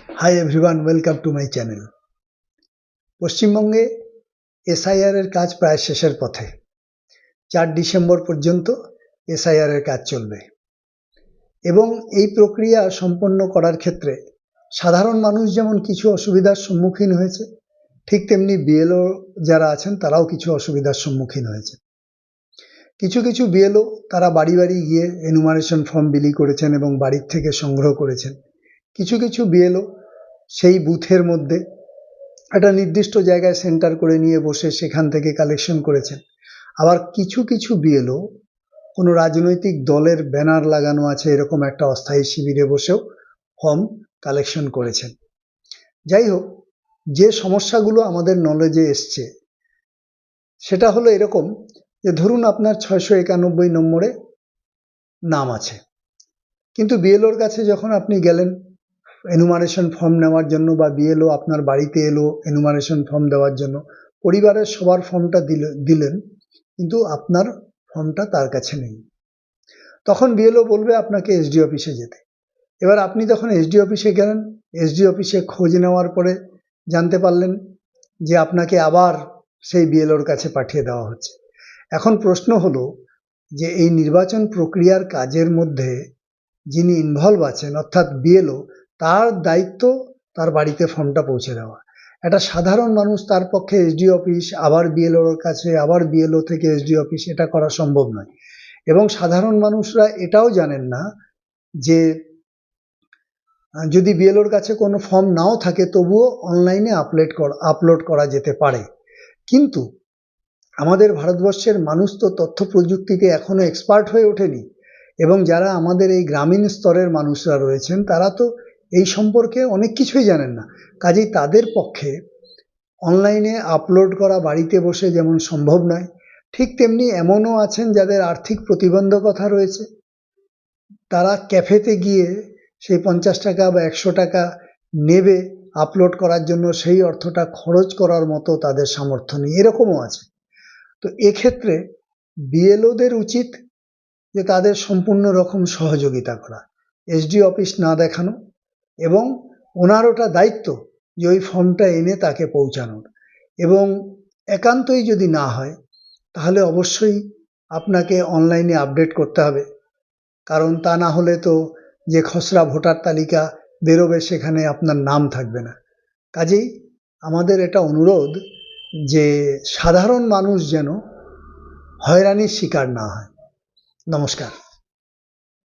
Hi everyone, welcome to my channel. পশ্চিমবঙ্গে SIR এর কাজ প্রায় শেষের পথে। 4 ডিসেম্বর পর্যন্ত এসআইআর এর কাজ চলবে এবং এই প্রক্রিয়া সম্পন্ন করার ক্ষেত্রে সাধারণ মানুষ যেমন কিছু অসুবিধার সম্মুখীন হয়েছে, ঠিক তেমনি বিএলও যারা আছেন তারাও কিছু অসুবিধার সম্মুখীন হয়েছে। কিছু কিছু বিএলও তারা বাড়ি বাড়ি গিয়ে এনুমারেশন ফর্ম বিলি করেছেন এবং বাড়ির থেকে সংগ্রহ করেছেন। কিছু কিছু বিএলও সেই বুথের মধ্যে একটা নির্দিষ্ট জায়গায় সেন্টার করে নিয়ে বসে সেখান থেকে কালেকশন করেছেন। আবার কিছু কিছু বিএলও কোনো রাজনৈতিক দলের ব্যানার লাগানো আছে এরকম একটা অস্থায়ী শিবিরে বসেও ফর্ম কালেকশন করেছেন। যাই হোক, যে সমস্যাগুলো আমাদের নলেজে এসছে সেটা হলো এরকম যে ধরুন আপনার 691 নম্বরে নাম আছে, কিন্তু বিএলওর কাছে যখন আপনি গেলেন এনুমারেশন ফর্ম নেওয়ার জন্য বা বিএলও আপনার বাড়িতে এলো এনুমারেশন ফর্ম দেওয়ার জন্য, পরিবারের সবার ফর্মটা দিলেন, কিন্তু আপনার ফর্মটা তার কাছে নেই। তখন বিএলও বলবে আপনাকে এসডি অফিসে যেতে। এবার আপনি যখন এসডি অফিসে গেলেন, এসডি অফিসে খোঁজ নেওয়ার পরে জানতে পারলেন যে আপনাকে আবার সেই বিএলওর কাছে পাঠিয়ে দেওয়া হচ্ছে। এখন প্রশ্ন হলো যে এই নির্বাচন প্রক্রিয়ার কাজের মধ্যে যিনি ইনভলভ আছেন অর্থাৎ বিএলও, তার দায়িত্ব তার বাড়িতে ফর্মটা পৌঁছে দেওয়া। একটা সাধারণ মানুষ তার পক্ষে এসডি অফিস আবার বিএলওর কাছে আবার বিএলও থেকে এসডি অফিস এটা করা সম্ভব নয়। এবং সাধারণ মানুষরা এটাও জানেন না যে যদি বিএলওর কাছে কোনো ফর্ম নাও থাকে তবুও অনলাইনে আপলোড করা যেতে পারে। কিন্তু আমাদের ভারতবর্ষের মানুষ তো তথ্য প্রযুক্তিতে এখনো এক্সপার্ট হয়ে ওঠেনি, এবং যারা আমাদের এই গ্রামীণ স্তরের মানুষরা রয়েছেন তারা তো এই সম্পর্কে অনেক কিছুই জানেন না। কাজেই তাদের পক্ষে অনলাইনে আপলোড করা বাড়িতে বসে যেমন সম্ভব নয়, ঠিক তেমনি এমনও আছেন যাদের আর্থিক প্রতিবন্ধকতা রয়েছে, তারা ক্যাফেতে গিয়ে সেই 50 টাকা বা 100 টাকা নেবে আপলোড করার জন্য, সেই অর্থটা খরচ করার মতো তাদের সামর্থ্য নেই, এরকমও আছে। তো এক্ষেত্রে বিএলওদের উচিত যে তাদের সম্পূর্ণ রকম সহযোগিতা করা, এসডি অফিস না দেখানো, এবং ওনার ওটা দায়িত্ব যে ওই ফর্মটা এনে তাকে পৌঁছানোর। এবং একান্তই যদি না হয় তাহলে অবশ্যই আপনাকে অনলাইনে আপডেট করতে হবে, কারণ তা না হলে তো যে খসড়া ভোটার তালিকা বেরোবে সেখানে আপনার নাম থাকবে না। কাজেই আমাদের এটা অনুরোধ যে সাধারণ মানুষ যেন হয়রানির শিকার না হয়। নমস্কার।